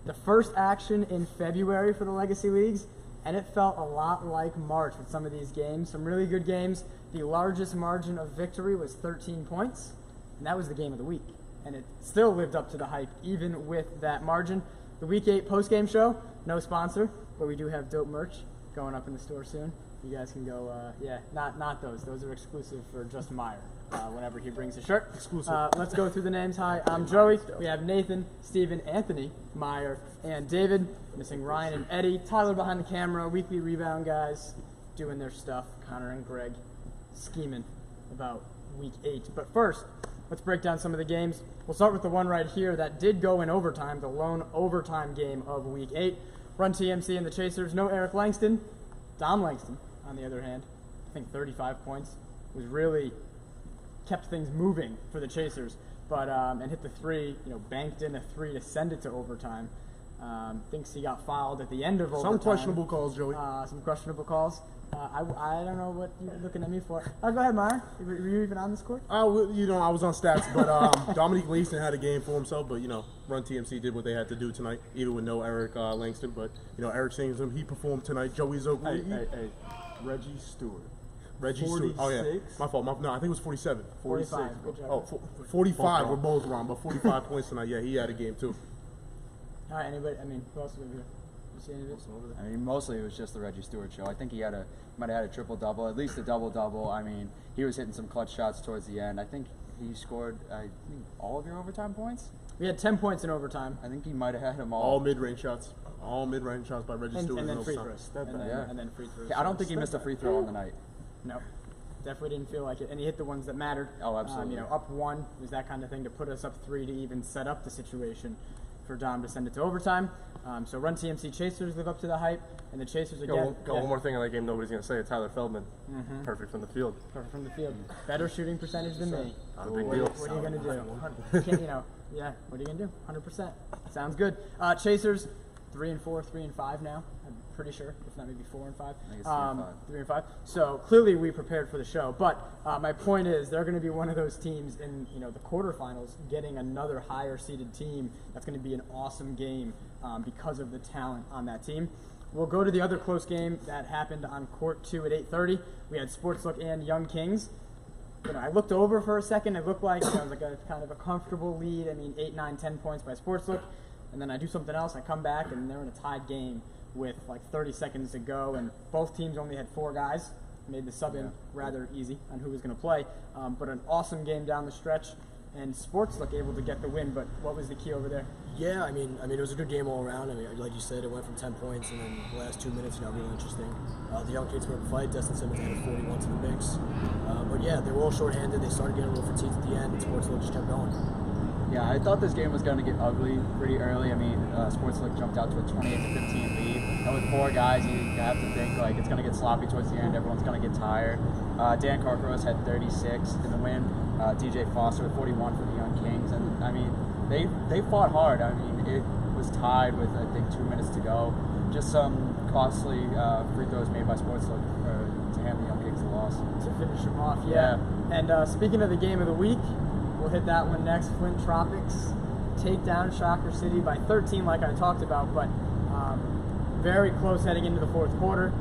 the first action in February for the Legacy Leagues, and it felt a lot like March with some of these games. Some really good games. The largest margin of victory was 13 points, and that was the game of the week. And it still lived up to the hype, even with that margin. The Week 8 post-game show, no sponsor, but we do have dope merch going up in the store soon. You guys can go, not those. Those are exclusive for just Meyer whenever he brings a shirt. Exclusive. Let's go through the names. Hi, I'm Joey. We have Nathan, Steven, Anthony, Meyer, and David. Missing Ryan and Eddie. Tyler behind the camera. Weekly Rebound guys doing their stuff. Connor and Greg scheming about Week 8. But first, let's break down some of the games. We'll start with the one right here that did go in overtime, the lone overtime game of Week 8. Run TMC and the Chasers. No Eric Langston. Dom Langston, on the other hand, I think 35 points, was really kept things moving for the Chasers, but and hit the three, banked in a three to send it to overtime. Thinks he got fouled at the end of overtime. Some questionable calls, Joey. Some questionable calls. I don't know what you're looking at me for. Go ahead, Meyer. Were you even on this court? I was on stats, but Dominique Langston had a game for himself. But Run TMC did what they had to do tonight, even with no Eric Langston. But Eric Langston, he performed tonight. Joey Zogley. Hey, Reggie Stewart. Reggie Stewart. Oh yeah, my fault. No, I think it was 47. 45. Good job. 45. We're both wrong, but 45 points tonight. Yeah, he had a game too. All right, anybody? Who else was here? You see any of it? Mostly it was just the Reggie Stewart show. I think he might have had a triple-double, at least a double-double. He was hitting some clutch shots towards the end. I think he scored, all of your overtime points? We had 10 points in overtime. I think he might have had them all. All mid-range shots. All mid-range shots by Reggie Stewart. And then free throws. And then free throws. I don't think he missed a free throw on the night. No. Definitely didn't feel like it. And he hit the ones that mattered. Oh, absolutely. Up one was that kind of thing to put us up 3 to even set up the situation for Dom to send it to overtime. So Run TMC Chasers live up to the hype, and the Chasers again. One more thing on that game nobody's going to say. Tyler Feldman, perfect from the field. Perfect from the field. Better shooting percentage than me. Not a big deal. What are you going to do? What are you going to do? 100%. Sounds good. Chasers, 3-4, 3-5 now. I'm pretty sure, if not maybe 4-5. I think it's 3-5. So clearly we prepared for the show. But my point is they're going to be one of those teams in the quarterfinals getting another higher seeded team. That's going to be an awesome game because of the talent on that team. We'll go to the other close game that happened on Court 2 at 8:30. We had Sportslook and Young Kings. I looked over for a second. It looked like it was like a kind of a comfortable lead. 8, 9, 10 points by Sportslook. And then I do something else. I come back, and they're in a tied game with like 30 seconds to go. And both teams only had 4 guys. Made the sub-in rather easy on who was going to play. But an awesome game down the stretch. And Sportslook able to get the win. But what was the key over there? Yeah, it was a good game all around. Like you said, it went from 10 points, and then the last 2 minutes, really interesting. The Young Kids were in the fight. Destin Simmons added 41 to the mix. But yeah, they were all shorthanded. They started getting a little fatigued at the end, and Sportslook just kept going. Yeah, I thought this game was going to get ugly pretty early. Sportslook jumped out to a 28-15 lead. And with 4 guys, you have to think it's going to get sloppy towards the end. Everyone's going to get tired. Dan Carcaros had 36 in the win. DJ Foster with 41 for the Young Kings. And, they fought hard. It was tied with, I think, 2 minutes to go. Just some costly free throws made by Sportslook to hand the Young Kings the loss. To finish them off, yeah. And speaking of the game of the week, we'll hit that one next. Flint Tropics take down Shocker City by 13 like I talked about, but very close heading into the fourth quarter.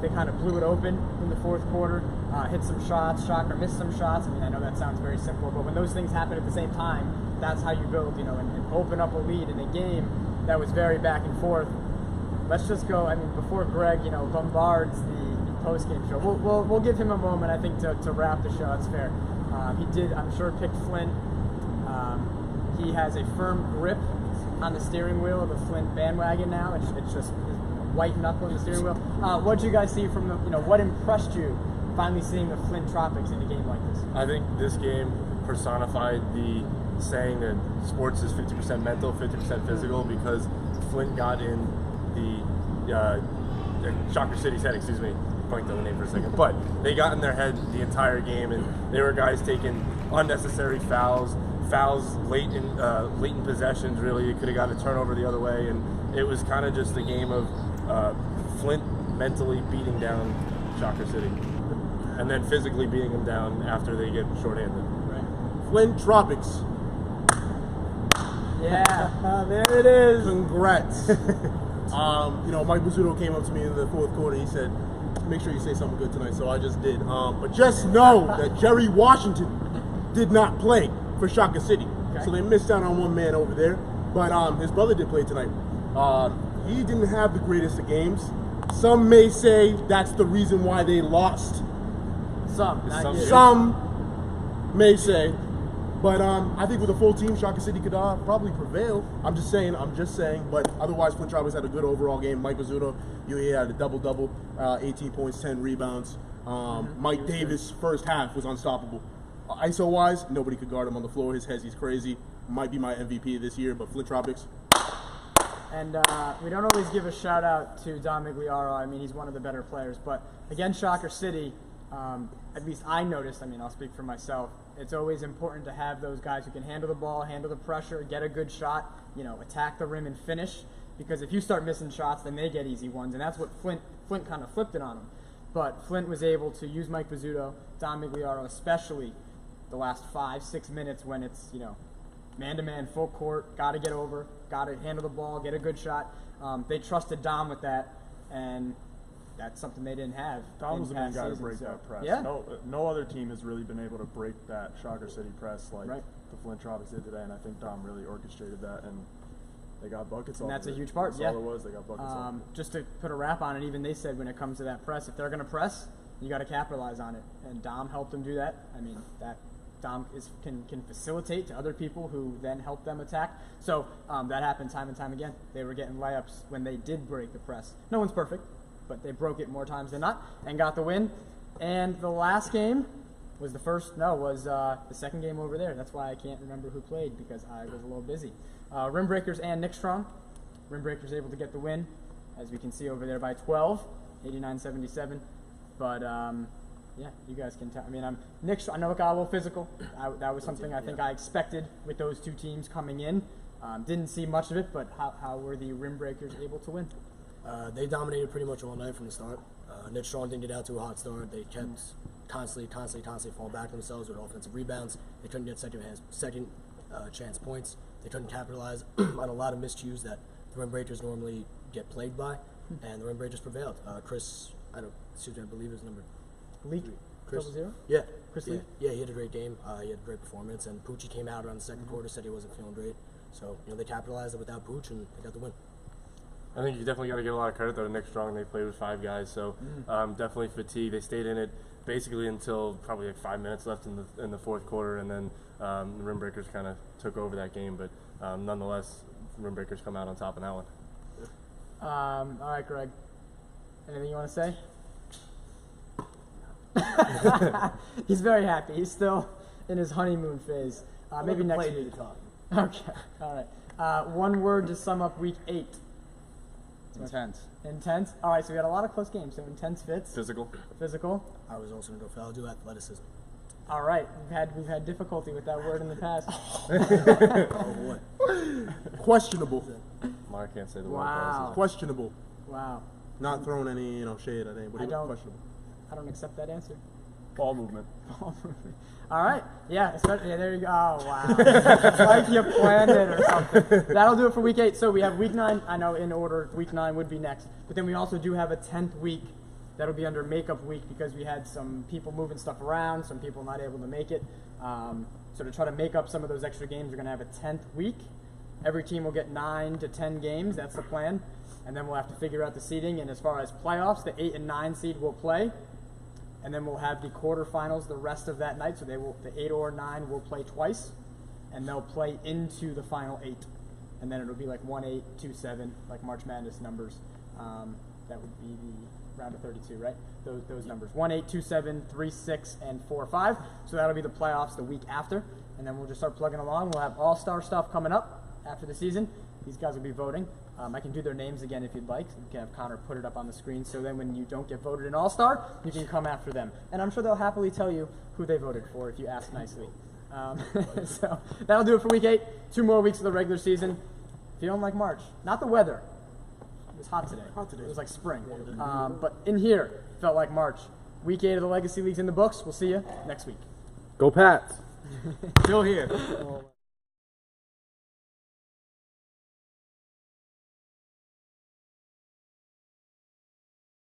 They kind of blew it open in the fourth quarter, hit some shots, Shocker missed some shots. I know that sounds very simple, but when those things happen at the same time, that's how you build, and open up a lead in a game that was very back and forth. Let's just go, before Greg, bombards the post-game show, we'll give him a moment, I think, to wrap the show. That's fair. He did, I'm sure, pick Flint. He has a firm grip on the steering wheel of the Flint bandwagon now. It's just white knuckle in the steering wheel. What did you guys see from what impressed you finally seeing the Flint Tropics in a game like this? I think this game personified the saying that sports is 50% mental, 50% physical, because Flint got in the Shocker City's head, blanked on the name for a second, but they got in their head the entire game, and there were guys taking unnecessary fouls late in possessions. Really, it could have got a turnover the other way, and it was kind of just a game of Flint mentally beating down Shocker City, and then physically beating them down after they get shorthanded. Right. Flint Tropics. Yeah, there it is. Congrats. Mike Bizzuto came up to me in the fourth quarter. He said, make sure you say something good tonight, so I just did. But just know that Jerry Washington did not play for Shaka City. Okay. So they missed out on one man over there. But his brother did play tonight. He didn't have the greatest of games. Some may say that's the reason why they lost. Some may say. But I think with a full team, Shaka City could probably prevail. I'm just saying. But otherwise, Flint Tropics had a good overall game. Mike Bizzuto, he had a double-double, 18 points, 10 rebounds. Mike Davis, first half, was unstoppable. ISO-wise, nobody could guard him on the floor. He's crazy. Might be my MVP this year, but Flint Tropics. And we don't always give a shout-out to Don Migliaro. I mean, he's one of the better players. But against Shocker City, at least I noticed, I'll speak for myself, it's always important to have those guys who can handle the ball, handle the pressure, get a good shot, attack the rim and finish. Because if you start missing shots, then they get easy ones. And that's what Flint kind of flipped it on them. But Flint was able to use Mike Bizzuto, Don Migliaro, especially the last 5-6 minutes when it's, man-to-man, full court, got to get over, got to handle the ball, get a good shot. They trusted Dom with that, and that's something they didn't have. Dom was the main guy to break that press. Yeah. No other team has really been able to break that Shocker City press like the Flint Tropics did today, and I think Dom really orchestrated that, and they got buckets. And off that's of a it. huge part. That's all it was. They got buckets. Off. Just to put a wrap on it, even they said when it comes to that press, if they're going to press, you got to capitalize on it, and Dom helped them do that. That Dom can facilitate to other people who then help them attack. So that happened time and time again. They were getting layups when they did break the press. No one's perfect, but they broke it more times than not and got the win. And the last game was the second game over there. That's why I can't remember who played because I was a little busy. Rim Breakers and Nick Strong. Rim Breakers able to get the win, as we can see over there by 12, 89-77. But you guys can tell. Nick. I know it got a little physical. That was something I think I expected with those two teams coming in. Didn't see much of it, but how were the Rim Breakers able to win? They dominated pretty much all night from the start. Nick Strong didn't get out to a hot start. They kept constantly falling back themselves with offensive rebounds. They couldn't get second chance points. They couldn't capitalize on a lot of miscues that the Rim Breakers normally get plagued by, and the Rim Breakers prevailed. Chris, I believe his number. Leak? Chris? 0? Yeah. Chris Leak? Yeah, he had a great game. He had a great performance, and Poochie came out around the second quarter, said he wasn't feeling great. So, they capitalized it without Pooch, and they got the win. I think you definitely got to give a lot of credit though to Nick Strong. They played with 5 guys, so definitely fatigued. They stayed in it basically until probably like 5 minutes left in the fourth quarter, and then the Rim Breakers kind of took over that game. But nonetheless, Rim Breakers come out on top in that one. All right, Greg. Anything you want to say? He's very happy. He's still in his honeymoon phase. Maybe next week. Okay. All right. One word to sum up Week 8. Intense. Intense. All right. So we had a lot of close games. So intense fits. Physical. I was also going to go for I'll do athleticism. All right. We've had difficulty with that word in the past. Oh, what? Questionable. Mark can't say the word. Wow. Questionable. Wow. Not throwing any shade at anybody. Questionable. I don't accept that answer. Ball movement. All right. Yeah, especially, there you go. Oh, wow. It's like you planned it or something. That'll do it for Week 8. So we have Week 9. I know in order, Week 9 would be next. But then we also do have a 10th week. That'll be under Makeup Week because we had some people moving stuff around, some people not able to make it. So to try to make up some of those extra games, we're going to have a 10th week. Every team will get 9 to 10 games. That's the plan. And then we'll have to figure out the seeding. And as far as playoffs, the 8 and 9 seed will play. And then we'll have the quarterfinals the rest of that night. So the 8 or 9 will play twice. And they'll play into the final 8. And then it'll be like 1-8, 2-7, like March Madness numbers. That would be the round of 32, right? Those numbers. 1-8, 2-7, 3-6, and 4-5. So that'll be the playoffs the week after. And then we'll just start plugging along. We'll have all-star stuff coming up after the season. These guys will be voting. I can do their names again if you'd like. You can have Connor put it up on the screen so then when you don't get voted in All-Star, you can come after them. And I'm sure they'll happily tell you who they voted for if you ask nicely. So that'll do it for Week 8. 2 more weeks of the regular season. Feeling like March. Not the weather. It was hot today. It was like spring. But in here, felt like March. Week 8 of the Legacy League's in the books. We'll see you next week. Go Pats. Still here.